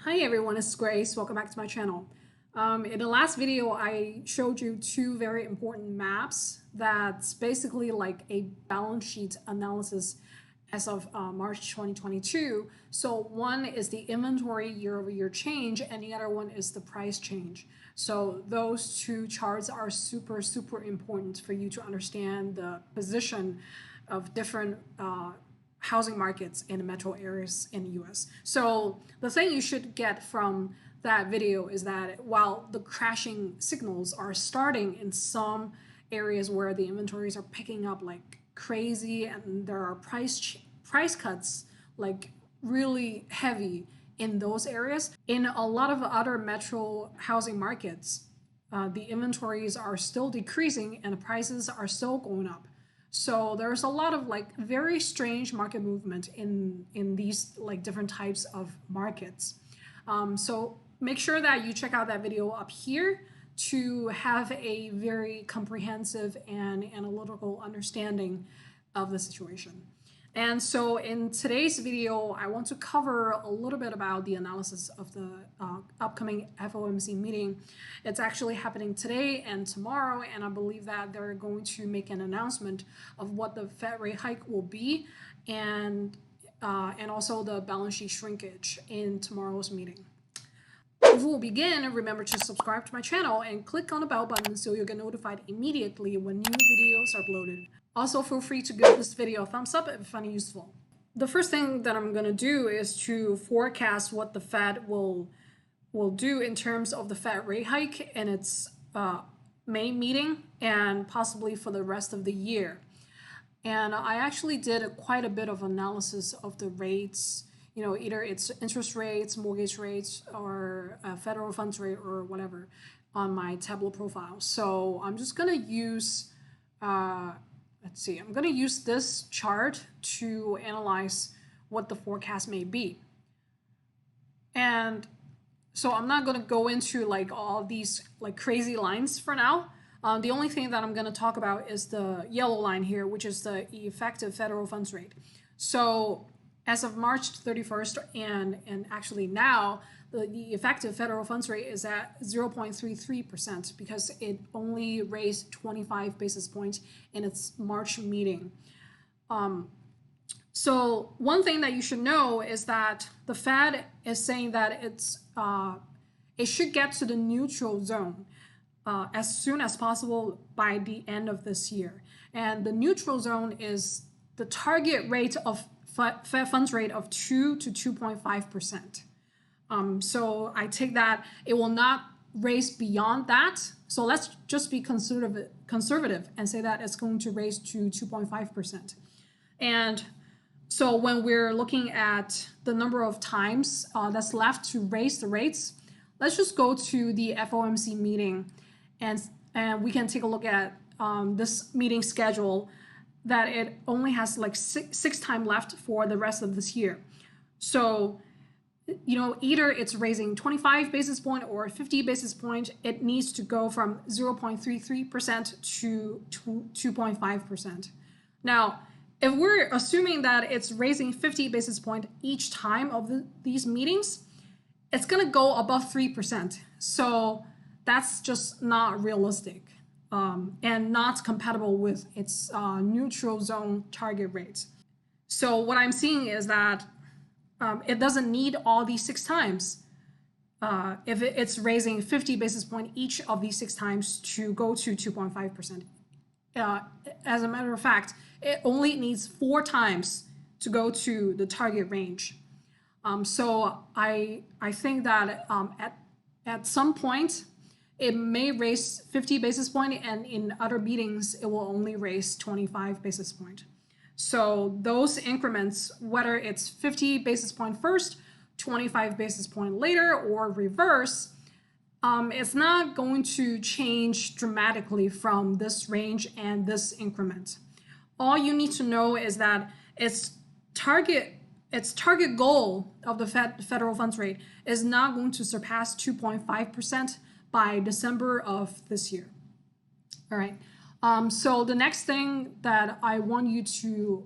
Hi everyone, it's Grace. Welcome back to my channel. In the last video, I showed you two very important maps that's basically like a balance sheet analysis as of March 2022. So one is the inventory year-over-year change and the other one is the price change. So those two charts are super important for you to understand the position of different housing markets in the metro areas in the US. So the thing you should get from that video is that while the crashing signals are starting in some areas where the inventories are picking up like crazy and there are price cuts like really heavy in those areas, in a lot of other metro housing markets, the inventories are still decreasing and the prices are still going up. So there's a lot of like very strange market movement in these like different types of markets. So make sure that you check out that video up here to have a very comprehensive and analytical understanding of the situation. And so in today's video, I want to cover a little bit about the analysis of the upcoming FOMC meeting. It's actually happening today and tomorrow, and I believe that they're going to make an announcement of what the Fed rate hike will be and also the balance sheet shrinkage in tomorrow's meeting. Before we begin, remember to subscribe to my channel and click on the bell button so you'll get notified immediately when new videos are uploaded. Also, feel free to give this video a thumbs up if you find it useful. The first thing that I'm going to do is to forecast what the Fed will do in terms of the Fed rate hike in its May meeting and possibly for the rest of the year. And I actually did quite a bit of analysis of the rates, you know, either it's interest rates, mortgage rates, or federal funds rate or whatever on my Tableau profile. So I'm just going to use I'm going to use this chart to analyze what the forecast may be. And so I'm not going to go into like all these like crazy lines for now. The only thing that I'm going to talk about is the yellow line here, which is the effective federal funds rate. So as of March 31st and actually now, the effective federal funds rate is at 0.33% because it only raised 25 basis points in its March meeting. So one thing that you should know is that the Fed is saying that it should get to the neutral zone as soon as possible by the end of this year. And the neutral zone is the target rate of Fed funds rate of 2 to 2.5%. So I take that it will not raise beyond that. So let's just be conservative and say that it's going to raise to 2.5%. And so when we're looking at the number of times that's left to raise the rates, let's just go to the FOMC meeting and we can take a look at this meeting schedule that it only has like six time left for the rest of this year. So, you know, either it's raising 25 basis point or 50 basis point, it needs to go from 0.33% to 2.5%. Now, if we're assuming that it's raising 50 basis point each time of these meetings, it's going to go above 3%. So that's just not realistic. And not compatible with its neutral zone target rate. So what I'm seeing is that it doesn't need all these 6 times if it's raising 50 basis point each of these 6 times to go to 2.5%. As a matter of fact, it only needs 4 times to go to the target range. So I think that at some point, it may raise 50 basis point, and in other meetings, it will only raise 25 basis point. So those increments, whether it's 50 basis point first, 25 basis point later, or reverse, it's not going to change dramatically from this range and this increment. All you need to know is that its target goal of the federal funds rate is not going to surpass 2.5% by December of this year. All right. So the next thing that I want you to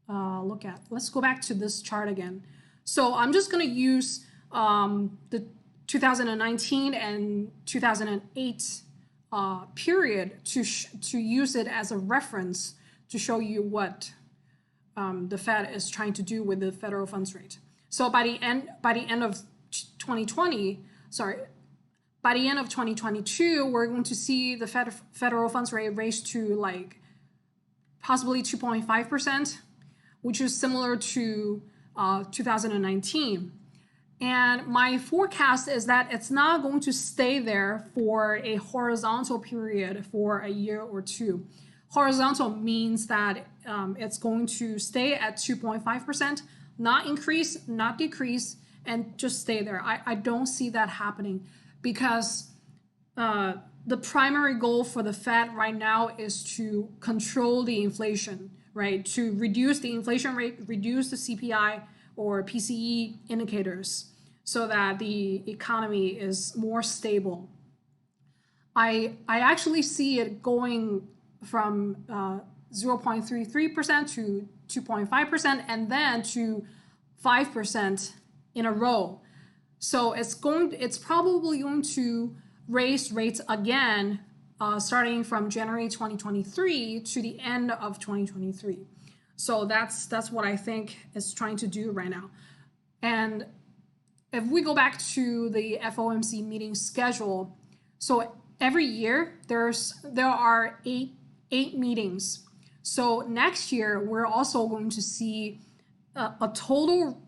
look at, let's go back to this chart again. So I'm just going to use the 2019 and 2008 period to use it as a reference to show you what the Fed is trying to do with the federal funds rate. So by the end of 2020, by the end of 2022, we're going to see the federal funds rate raised to like possibly 2.5%, which is similar to 2019. And my forecast is that it's not going to stay there for a horizontal period for a year or two. Horizontal means that it's going to stay at 2.5%, not increase, not decrease, and just stay there. I don't see that happening because the primary goal for the Fed right now is to control the inflation, right? To reduce the inflation rate, reduce the CPI or PCE indicators so that the economy is more stable. I actually see it going from 0.33% to 2.5% and then to 5% in a row. So it's probably going to raise rates again starting from January 2023 to the end of 2023. So that's what I think it's trying to do right now. And if we go back to the FOMC meeting schedule, so every year there are eight meetings. So next year we're also going to see a total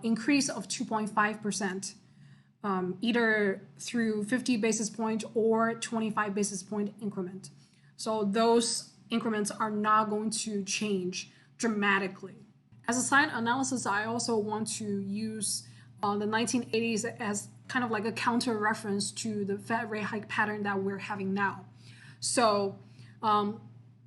increase of 2.5%, either through 50 basis point or 25 basis point increment. So those increments are not going to change dramatically. As a side analysis, I also want to use the 1980s as kind of like a counter reference to the Fed rate hike pattern that we're having now. So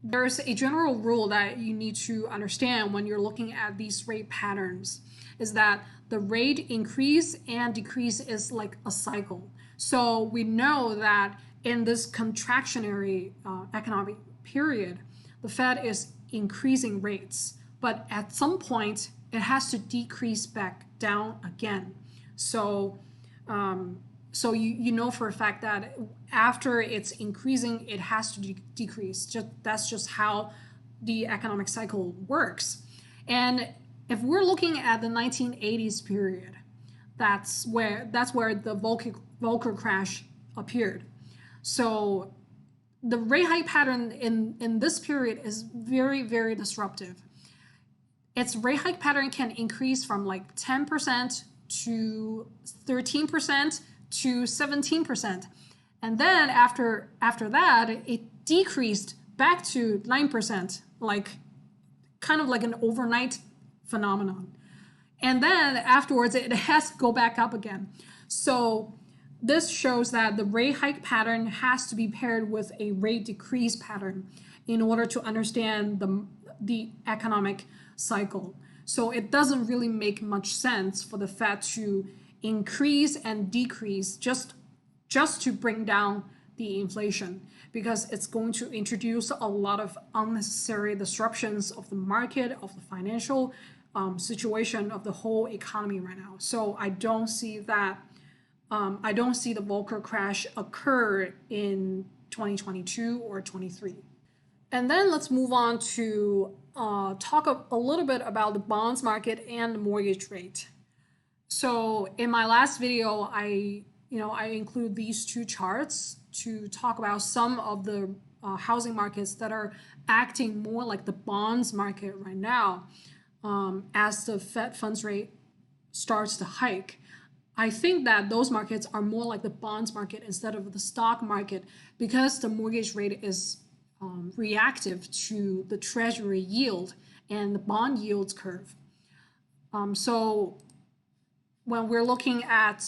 there's a general rule that you need to understand when you're looking at these rate patterns is that the rate increase and decrease is like a cycle. So we know that in this contractionary economic period, the Fed is increasing rates, but at some point it has to decrease back down again. So you know for a fact that after it's increasing, it has to decrease. That's just how the economic cycle works. And if we're looking at the 1980s period, that's where the Volcker crash appeared. So the rate hike pattern in this period is very, very disruptive. Its rate hike pattern can increase from like 10% to 13% to 17%. And then after that, it decreased back to 9%, like kind of like an overnight phenomenon. And then afterwards, it has to go back up again. So this shows that the rate hike pattern has to be paired with a rate decrease pattern in order to understand the economic cycle. So it doesn't really make much sense for the Fed to increase and decrease just to bring down the inflation, because it's going to introduce a lot of unnecessary disruptions of the market, of the financial situation of the whole economy right now. So I don't see that. I don't see the Volcker crash occur in 2022 or 23. And then let's move on to talk a little bit about the bonds market and the mortgage rate. So in my last video, I include these two charts to talk about some of the housing markets that are acting more like the bonds market right now as the Fed funds rate starts to hike. I think that those markets are more like the bonds market instead of the stock market because the mortgage rate is reactive to the treasury yield and the bond yields curve. So when we're looking at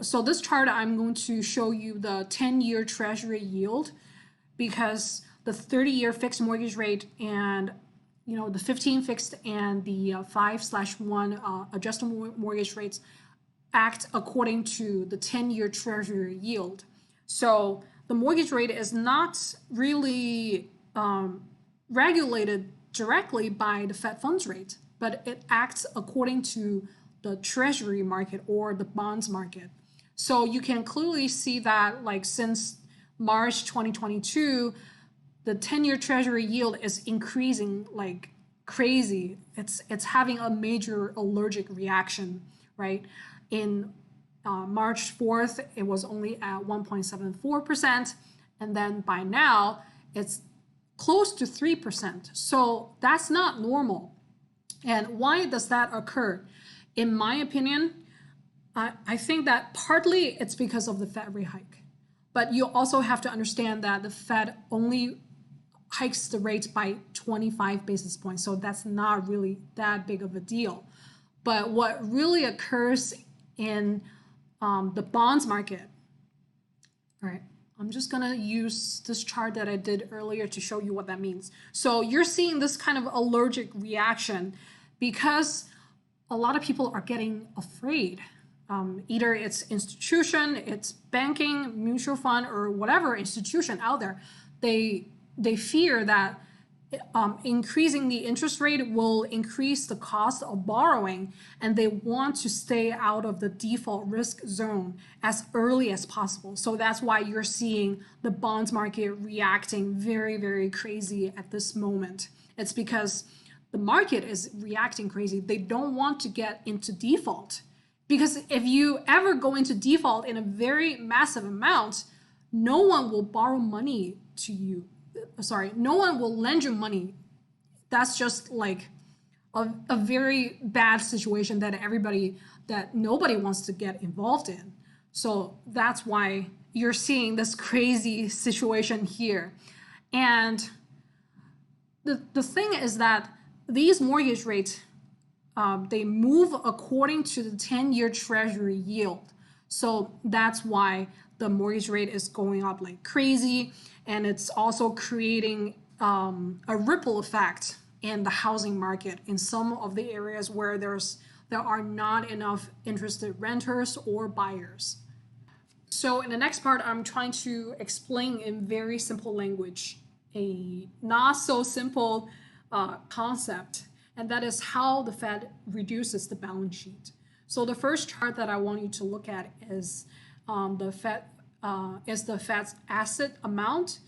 so this chart, I'm going to show you the 10-year treasury yield because the 30-year fixed mortgage rate and the 15 fixed and the 5/1 adjustable mortgage rates act according to the 10-year treasury yield. So the mortgage rate is not really regulated directly by the Fed funds rate, but it acts according to the treasury market or the bonds market. So you can clearly see that like since March 2022, the 10-year treasury yield is increasing like crazy. It's having a major allergic reaction, right? In March 4th, it was only at 1.74%. And then by now, it's close to 3%. So that's not normal. And why does that occur? In my opinion, I think that partly it's because of the Fed rate hike. But you also have to understand that the Fed only hikes the rates by 25 basis points. So that's not really that big of a deal. But what really occurs in the bonds market, all right, I'm just gonna use this chart that I did earlier to show you what that means. So you're seeing this kind of allergic reaction because a lot of people are getting afraid. Either it's institution, it's banking, mutual fund, or whatever institution out there. They fear that increasing the interest rate will increase the cost of borrowing, and they want to stay out of the default risk zone as early as possible. So that's why you're seeing the bonds market reacting very, very crazy at this moment. It's because the market is reacting crazy. They don't want to get into default. Because if you ever go into default in a very massive amount, no one will borrow money to you. Sorry, no one will lend you money. That's just like a very bad situation that nobody wants to get involved in. So that's why you're seeing this crazy situation here. And the thing is that these mortgage rates, they move according to the 10-year treasury yield. So that's why the mortgage rate is going up like crazy. And it's also creating a ripple effect in the housing market in some of the areas where there are not enough interested renters or buyers. So in the next part, I'm trying to explain in very simple language a not so simple concept, and that is how the Fed reduces the balance sheet. So the first chart that I want you to look at is the Fed's asset amount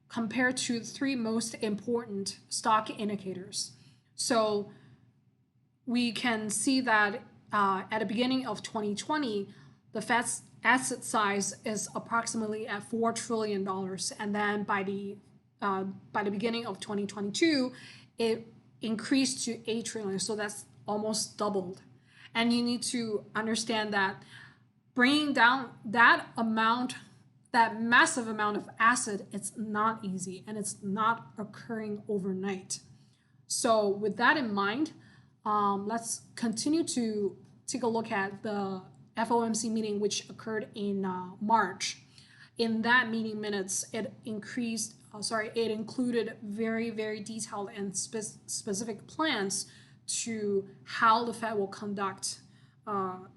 compared to the three most important stock indicators. So we can see that at the beginning of 2020, the Fed's asset size is approximately at $4 trillion. And then by the beginning of 2022, it increased to 8 trillion. So that's almost doubled. And you need to understand that bringing down that amount, that massive amount of asset, it's not easy and it's not occurring overnight. So with that in mind, let's continue to take a look at the FOMC meeting, which occurred in March. In that meeting minutes, it included very, very detailed and specific plans to how the Fed will conduct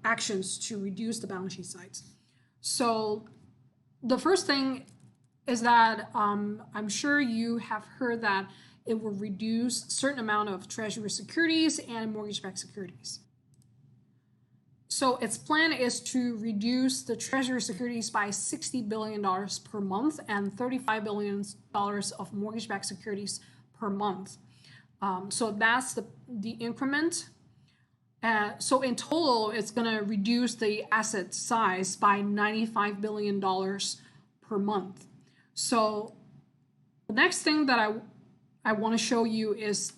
actions to reduce the balance sheet size. So the first thing is that I'm sure you have heard that it will reduce a certain amount of treasury securities and mortgage-backed securities. So its plan is to reduce the treasury securities by $60 billion per month and $35 billion of mortgage-backed securities per month. So that's the increment. So in total, it's going to reduce the asset size by $95 billion per month. So the next thing that I want to show you is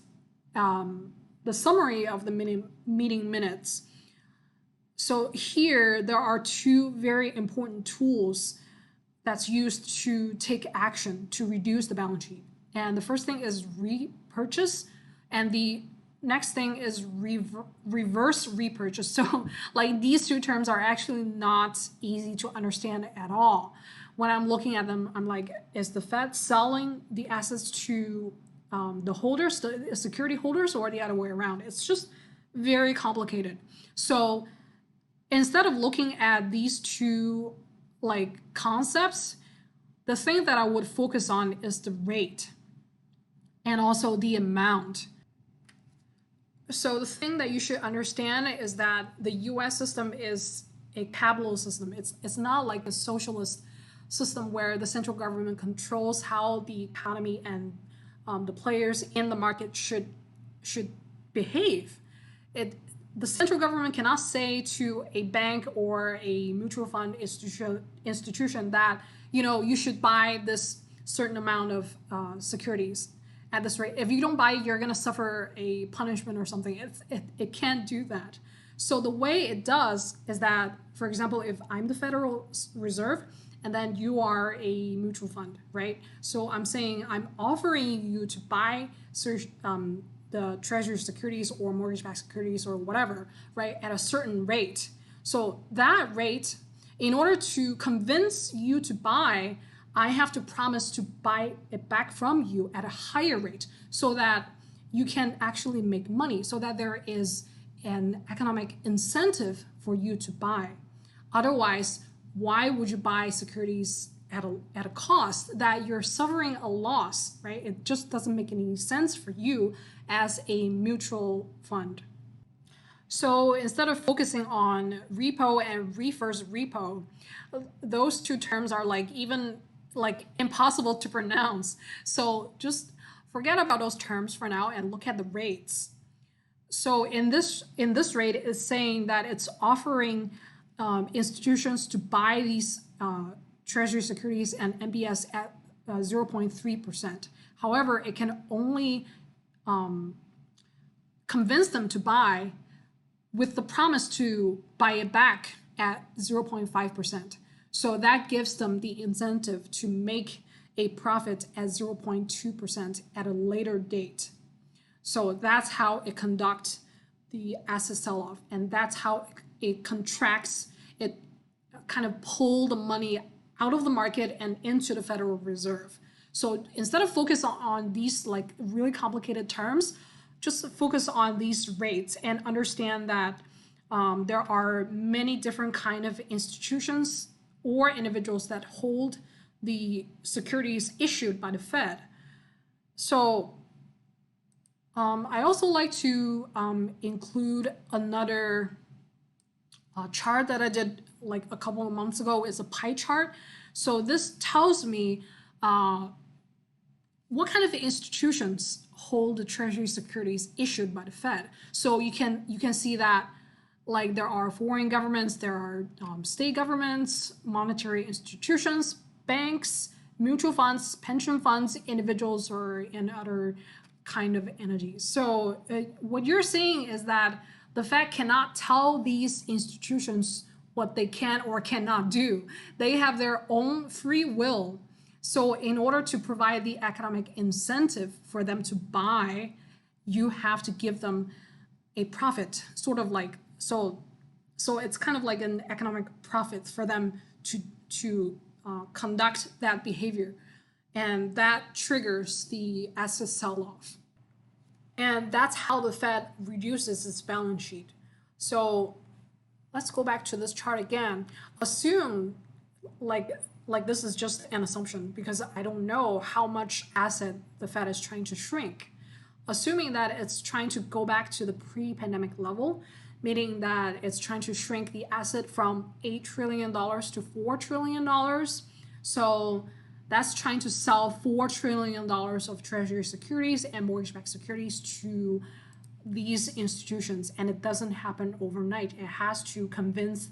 the summary of the meeting minutes. So here there are two very important tools that's used to take action to reduce the balance sheet. And the first thing is repurchase, and the next thing is reverse repurchase. So like these two terms are actually not easy to understand at all. When I'm looking at them, I'm like, is the Fed selling the assets to the holders, the security holders, or the other way around? It's just very complicated. So instead of looking at these two like concepts, the thing that I would focus on is the rate and also the amount. So the thing that you should understand is that the US system is a Tableau system. It's not like a socialist system where the central government controls how the economy and the players in the market should behave. The central government cannot say to a bank or a mutual fund institution that you should buy this certain amount of securities at this rate. If you don't buy it, you're going to suffer a punishment or something. It can't do that. So the way it does is that, for example, if I'm the Federal Reserve and then you are a mutual fund, right? So I'm saying I'm offering you to buy the treasury securities or mortgage-backed securities or whatever, right, at a certain rate. So that rate, in order to convince you to buy, I have to promise to buy it back from you at a higher rate so that you can actually make money, so that there is an economic incentive for you to buy. Otherwise, why would you buy securities at a cost that you're suffering a loss, right? It just doesn't make any sense for you as a mutual fund. So instead of focusing on repo and reverse repo, those two terms are even impossible to pronounce. So just forget about those terms for now and look at the rates. So in this rate, it's saying that it's offering institutions to buy these treasury securities and MBS at 0.3%. However, it can only convince them to buy with the promise to buy it back at 0.5%. So that gives them the incentive to make a profit at 0.2% at a later date. So that's how it conducts the asset sell-off, and that's how it contracts. It kind of pull the money out of the market and into the Federal Reserve. So instead of focus on these really complicated terms, just focus on these rates and understand that there are many different kind of institutions or individuals that hold the securities issued by the Fed. So I also like to include another chart that I did a couple of months ago. Is a pie chart. So this tells me what kind of institutions hold the treasury securities issued by the Fed. So you can see that there are foreign governments, there are state governments, monetary institutions, banks, mutual funds, pension funds, individuals, or in other kind of entities. So what you're saying is that the Fed cannot tell these institutions what they can or cannot do. They have their own free will. So in order to provide the economic incentive for them to buy, you have to give them a profit, so it's kind of like an economic profit for them to conduct that behavior, and that triggers the asset sell-off. And that's how the Fed reduces its balance sheet. So let's go back to this chart again. Assume this is just an assumption because I don't know how much asset the Fed is trying to shrink. Assuming that it's trying to go back to the pre-pandemic level, meaning that it's trying to shrink the asset from $8 trillion to $4 trillion. So that's trying to sell $4 trillion of treasury securities and mortgage-backed securities to these institutions. And it doesn't happen overnight. It has to convince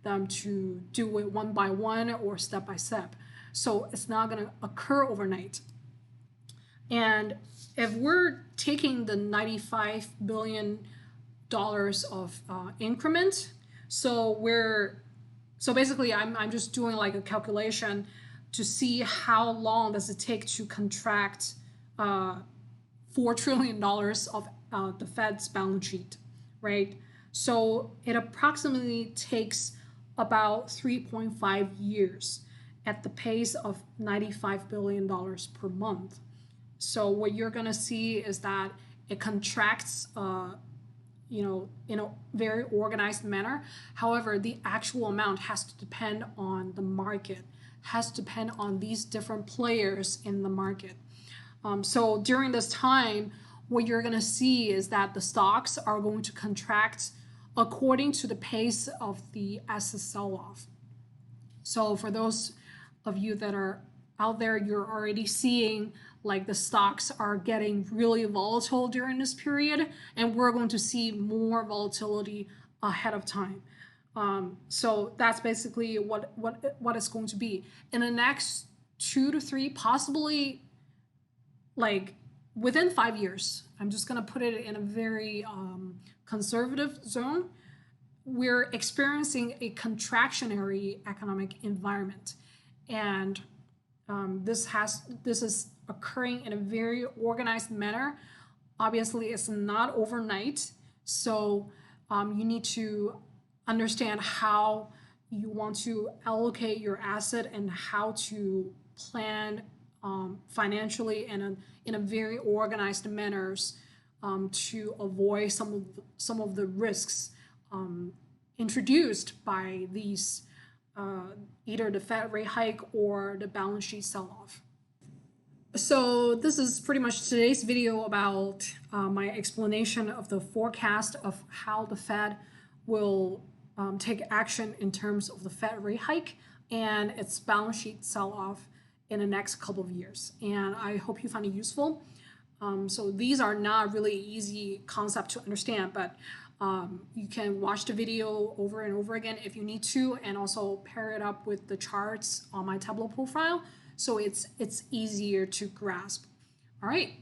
them to do it one by one or step by step. So it's not going to occur overnight. And if we're taking the $95 billion of increment, so basically I'm just doing a calculation to see how long does it take to contract $4 trillion of the Fed's balance sheet, right? So it approximately takes about 3.5 years at the pace of $95 billion per month. So what you're going to see is that it contracts in a very organized manner. However, the actual amount has to depend on the market, has to depend on these different players in the market. So during this time, what you're going to see is that the stocks are going to contract according to the pace of the asset sell-off. So for those of you that are out there, you're already seeing like the stocks are getting really volatile during this period, and we're going to see more volatility ahead of time. So that's basically what it's going to be in the next 2 to 3, possibly like within 5 years. I'm just going to put it in a very conservative zone. We're experiencing a contractionary economic environment, and this is occurring in a very organized manner. Obviously, it's not overnight, so you need to understand how you want to allocate your asset and how to plan financially and in a very organized manners to avoid some of the risks introduced by these either the Fed rate hike or the balance sheet sell-off. So this is pretty much today's video about my explanation of the forecast of how the Fed will take action in terms of the Fed rate hike and its balance sheet sell-off in the next couple of years. And I hope you find it useful. So these are not really easy concept to understand, but you can watch the video over and over again if you need to, and also pair it up with the charts on my Tableau profile, so it's easier to grasp. All right.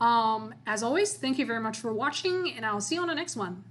As always, thank you very much for watching, and I'll see you on the next one.